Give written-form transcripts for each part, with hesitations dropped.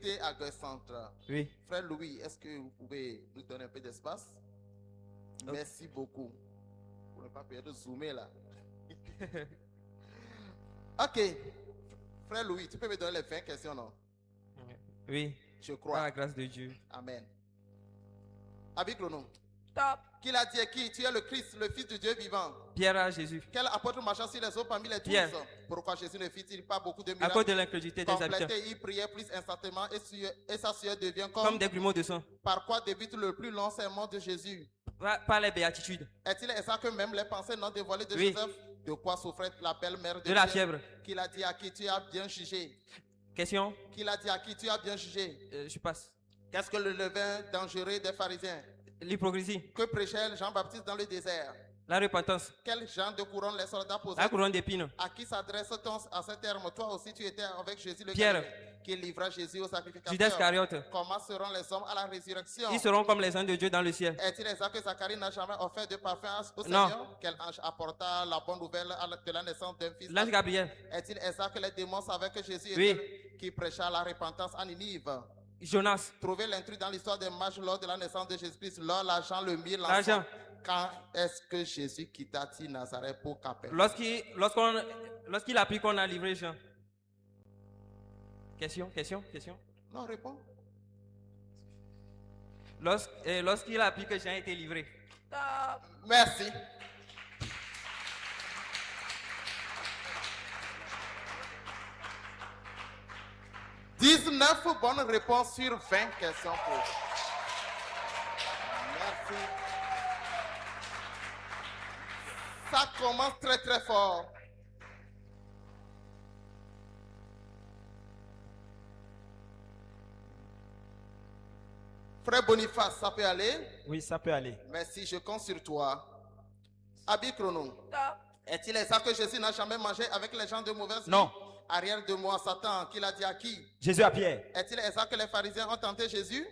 comité à Gauche Centre. Oui. Frère Louis, est-ce que vous pouvez nous donner un peu d'espace? Merci beaucoup. Pour ne pas perdre de zoomer là. Ok. Frère Louis, tu peux me donner les 20 questions, non? Oui. Je Par crois. la grâce de Dieu. Amen. Avec le nom. Top. Qui l'a dit à qui? Tu es le Christ, le Fils du Dieu vivant. Pierre à Jésus. Quel apôtre marchant sur les eaux parmi les 12? Pierre. Pourquoi Jésus ne fit-il pas beaucoup de À miracles? cause de l'incrédulité des habitants. Complété, il priait plus instantanément et sa sueur devient Comme des grumeaux de sang. Par quoi débute le plus long sermon de Jésus? Par les béatitudes. Est-il exact que même les pensées non dévoilées de Oui. Joseph? De quoi souffrait la belle mère de De la Pierre? fièvre. Qu'il a dit à qui tu as bien jugé? Question. Qu'il a dit à qui tu as bien jugé? Je passe. Qu'est-ce que le levain dangereux des pharisiens? L'hypocrisie. Que prêchait Jean-Baptiste dans le désert? La repentance. Quel genre de couronne les soldats posaient? La couronne d'épines. À qui s'adresse-t-on à ce terme? Toi aussi tu étais avec Jésus le Pierre. Galilée, qui livra Jésus au sacrificateur. Judas Iscariote. Comment seront les hommes à la résurrection? Ils seront comme les anges de Dieu dans le ciel. Est-il exact que Zacharie n'a jamais offert de parfum au Non. Seigneur? Quel ange apporta la bonne nouvelle de la naissance d'un fils? L'ange Gabriel. Est-il exact que les démons savaient que Jésus était Oui. qui prêcha la repentance à Ninive? Jonas. Trouver l'intrus dans l'histoire des mages lors de la naissance de Jésus-Christ, lors l'argent, le mille, L'argent. l'encens. Quand est-ce que Jésus quitta-t-il Nazareth pour Capernaum? Lorsqu'il a appris qu'on a livré Jean. Question. Non, réponds. Lorsqu'il a appris que Jean a été livré. Top. Merci. « 19 bonnes réponses sur 20 questions pour. Merci. Ça commence très très fort. Frère Boniface, ça peut aller? Oui, ça peut aller. Merci, je compte sur toi. Abi Chrono. Top. Est-il exact que Jésus n'a jamais mangé avec les gens de mauvaise vie? Non. Arrière de moi, Satan, qu'il a dit à qui? Jésus à Pierre. Est-il exact que les pharisiens ont tenté Jésus?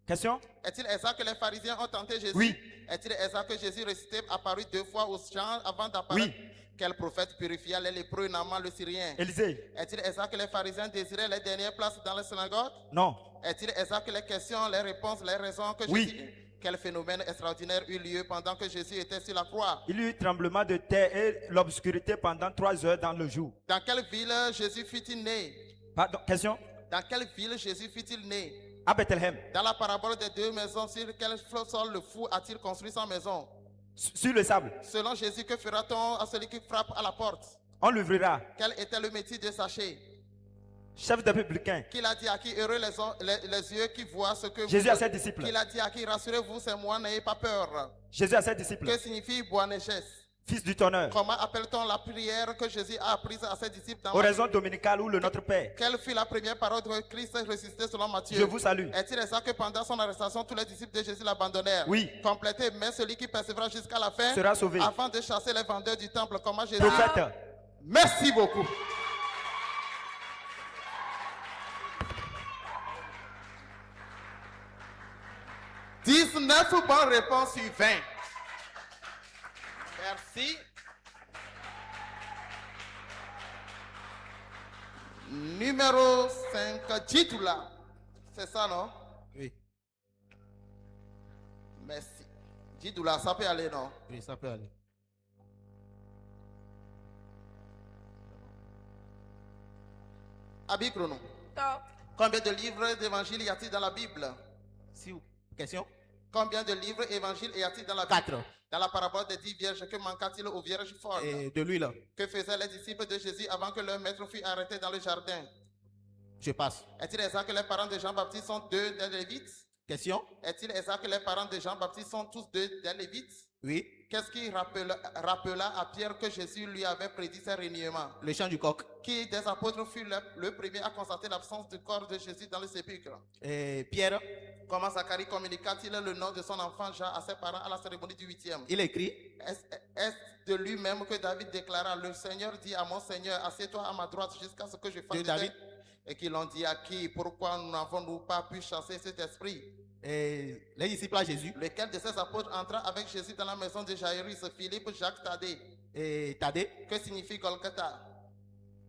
Question? Est-il exact que les pharisiens ont tenté Jésus? Oui. Est-il exact que Jésus ressuscité apparut 2 fois aux gens avant d'apparaître? Oui. Quel prophète purifia les lépreux, Naaman le Syrien? Élisée. Est-il exact que les pharisiens désiraient les dernières places dans la synagogue? Non. Est-il exact que les questions, les réponses, les raisons que Oui. Jésus... Quel phénomène extraordinaire eut lieu pendant que Jésus était sur la croix? Il y eut tremblement de terre et l'obscurité pendant 3 heures dans le jour. Dans quelle ville Jésus fut-il né? Pardon, question? Dans quelle ville Jésus fut-il né? À Bethléem. Dans la parabole des 2 maisons, sur quel sol le fou a-t-il construit sa maison? Sur le sable. Selon Jésus, que fera-t-on à celui qui frappe à la porte? On l'ouvrira. Quel était le métier de Zachée? Chef des publicains. Qu'il a dit à qui? Heureux les yeux qui voient ce que Jésus vous... à ses disciples. Qu'il a dit à qui? Rassurez-vous, c'est moi, n'ayez pas peur. Jésus à ses disciples. Que signifie Boanerges? Fils du tonneur. Comment appelle-t-on la prière que Jésus a apprise à ses disciples dans Oraison dominicale ou le Notre Père. Quelle fut la première parole de Christ ressuscité selon Matthieu? Je vous salue. Est-il exact que pendant son arrestation, tous les disciples de Jésus l'abandonnèrent? Oui. Complété, mais celui qui persévérera jusqu'à la fin Sera sauvé. afin de chasser les vendeurs du temple. Comment Jésus... Prophète. Merci beaucoup. « 19 bonnes réponses sur 20. Merci. Numéro 5, Jitoula. C'est ça, non? Oui, Merci. Jitoula, ça peut aller, non? oui, ça peut aller. Abi Chrono. Top. Combien de livres d'évangile y a-t-il dans la Bible? Si vous... Question? Combien de livres évangiles y a-t-il dans la Bible? 4. Dans la parabole des 10 vierges, que manqua-t-il aux vierges folles? Et de lui là, Que faisaient les disciples de Jésus avant que leur maître fût arrêté dans le jardin? je passe. Est-il exact que les parents de Jean-Baptiste sont 2 des Lévites? Question? Est-il exact que les parents de Jean-Baptiste sont tous 2 des Lévites? Oui. Qu'est-ce qui rappela à Pierre que Jésus lui avait prédit ses reniements? Le chant du coq. Qui des apôtres fut le premier à constater l'absence du corps de Jésus dans le sépulcre? Et Pierre, Comment Zacharie communiqua-t-il le nom de son enfant Jean à ses parents à la cérémonie du 8e? il écrit. Est-ce de lui-même que David déclara: le Seigneur dit à mon Seigneur, assieds-toi à ma droite jusqu'à ce que je fasse De David. Et qu'ils l'ont dit à qui? Pourquoi n'avons-nous pas pu chasser cet esprit? Et les disciples à Jésus. Lequel de ces apôtres entra avec Jésus dans la maison de Jairus? Philippe, Jacques, Thaddée. Et Thaddée. Que signifie Golgotha?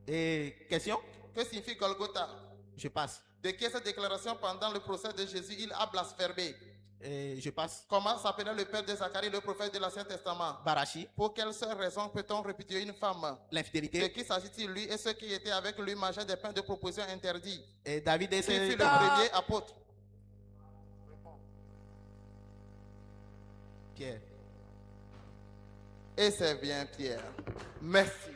Et question? Que signifie Golgotha? Je passe. De qui est cette déclaration? Pendant le procès de Jésus, il a blasphémé. Je passe. Comment s'appelait le père de Zacharie, le prophète de l'Ancien Testament? Barachi. Pour quelle seule raison peut-on répudier une femme? De L'infidélité. qui s'agit-il? Lui et ceux qui étaient avec lui mangeaient des pains de proposition interdits. Et David et Qui fut ses... le premier apôtre? Pierre. Et c'est bien Pierre. Merci.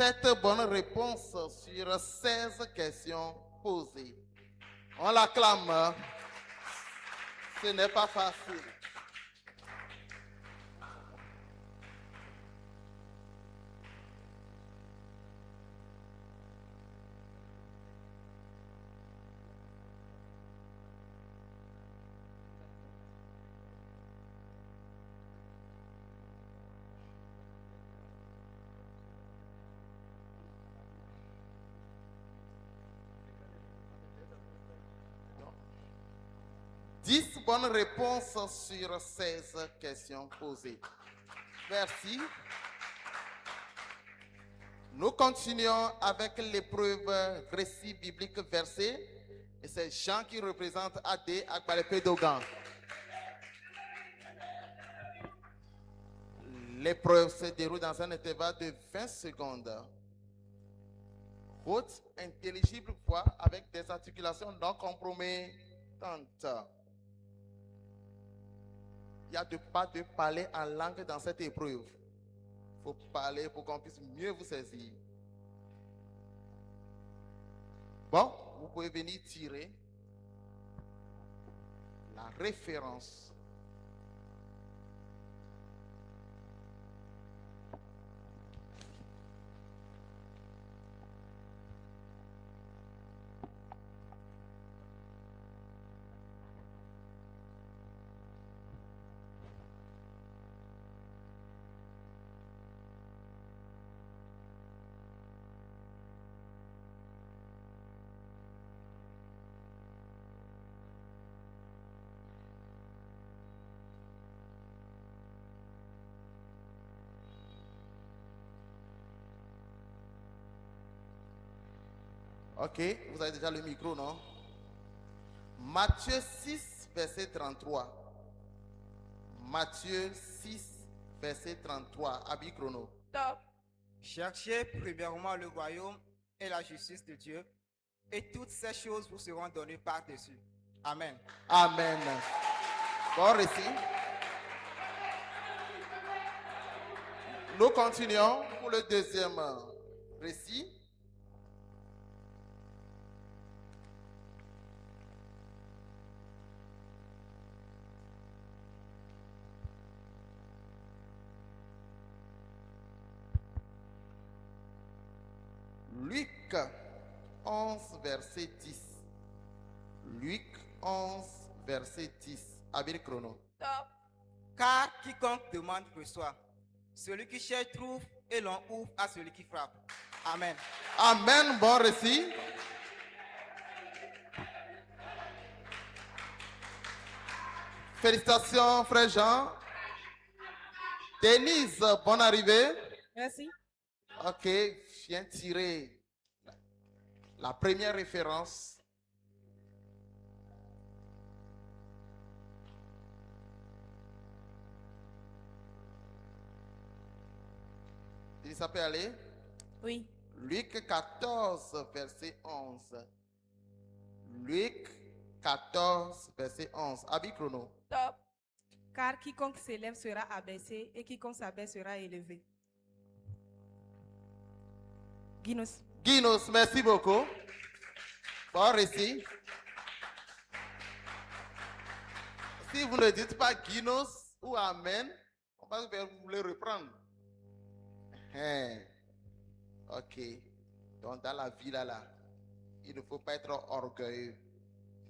Cette bonne réponse sur 16 questions posées. On l'acclame. Ce n'est pas facile. Non. 10 bonnes réponses sur 16 questions posées. Merci. Nous continuons avec l'épreuve récit biblique versé. Et c'est Jean qui représente AD Agbalépé Dogan. L'épreuve se déroule dans un intervalle de 20 secondes. Haute, intelligible voix avec des articulations non compromettantes. Il n'y a pas de parler en langue dans cette épreuve. Il faut parler pour qu'on puisse mieux vous saisir. Bon, vous pouvez venir tirer la référence. Ok, vous avez déjà le micro, non? Matthieu 6, verset 33. Matthieu 6, verset 33. Abi chrono. Top. Cherchez premièrement le royaume et la justice de Dieu, et toutes ces choses vous seront données par-dessus. Amen. Amen. Bon récit. Nous continuons pour le deuxième récit. Luc 11, verset 10. Luc 11, verset 10. Abel chrono. Top. Car quiconque demande reçoit. Celui qui cherche trouve, et l'on ouvre à celui qui frappe. Amen. Amen. Bon récit. Félicitations, frère Jean. Denise, bonne arrivée. Merci. Ok, je viens tirer la première référence. Il ça peut aller? Oui. Luc 14, verset 11. Luc 14, verset 11. Abi chrono. Top. Car quiconque s'élève sera abaissé et quiconque s'abaisse sera élevé. Guinness. Guinness, merci beaucoup. Bon récit. Si vous ne dites pas Guinness ou Amen, on va vous le reprendre. Ok. Donc dans la vie là, il ne faut pas être orgueilleux.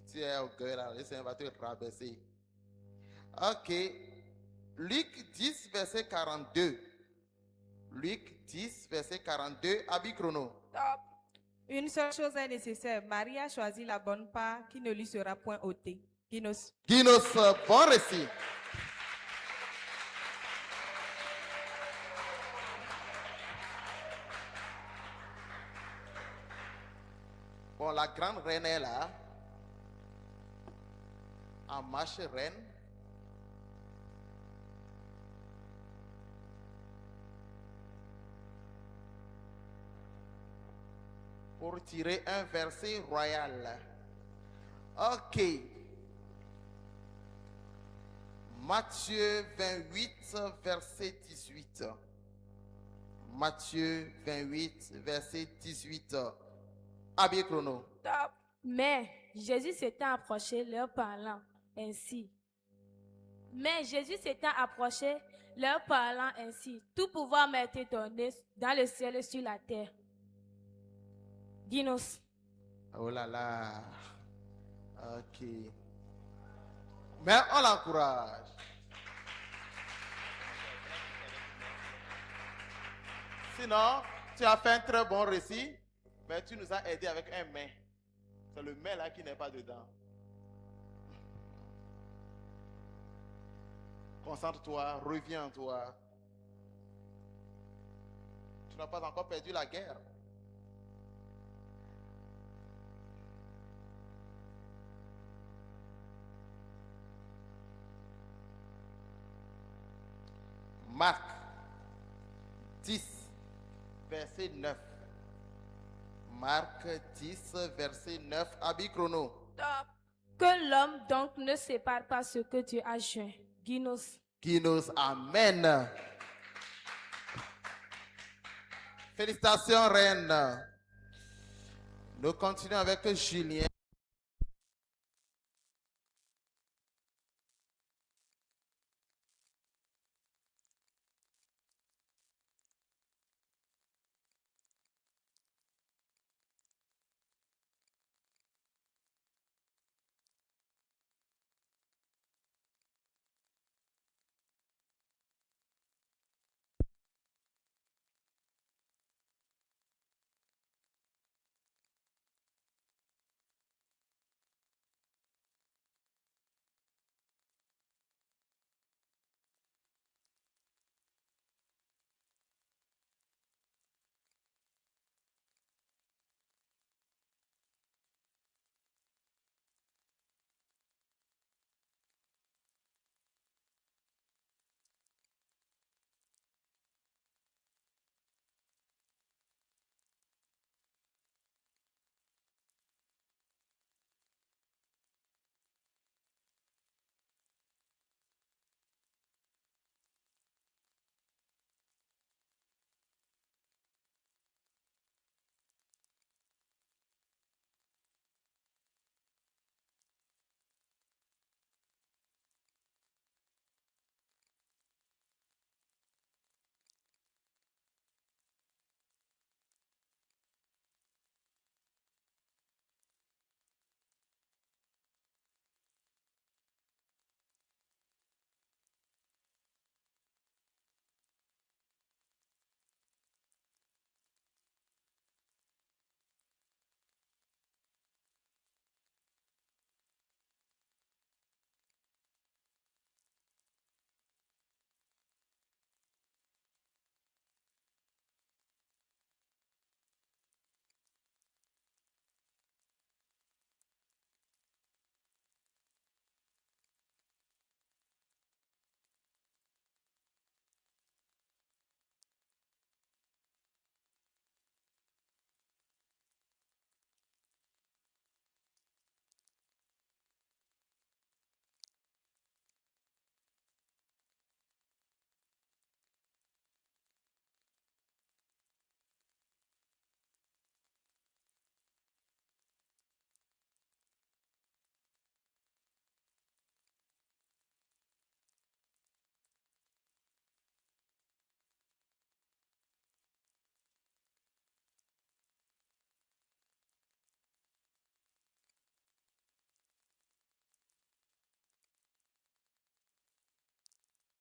Si tu es orgueilleux, là, le Seigneur va te rabaisser. Ok. Luc 10, verset 42. Luc 10, verset 42. Abi chrono. Une seule chose est nécessaire. Marie a choisi la bonne part qui ne lui sera point ôtée. Guinos. Guinos, bon récit. Bon, la grande reine est là. En marche, reine. Pour tirer un verset royal. Ok. Matthieu 28, verset 18. Matthieu 28, verset 18. Abi chrono. Mais Jésus s'étant approché, leur parlant ainsi. Tout pouvoir m'a été donné dans le ciel et sur la terre. Guinos. Oh là là. Ok. Mais on l'encourage. Sinon, tu as fait un très bon récit, mais tu nous as aidé avec un mais. C'est le mais là qui n'est pas dedans. Concentre-toi, reviens en toi. Tu n'as pas encore perdu la guerre. Marc 10, verset 9. Marc 10, verset 9. Abi chrono. Que l'homme donc ne sépare pas ce que Dieu a joint. Guinos. Guinos, amen. Félicitations, reine. Nous continuons avec Julien.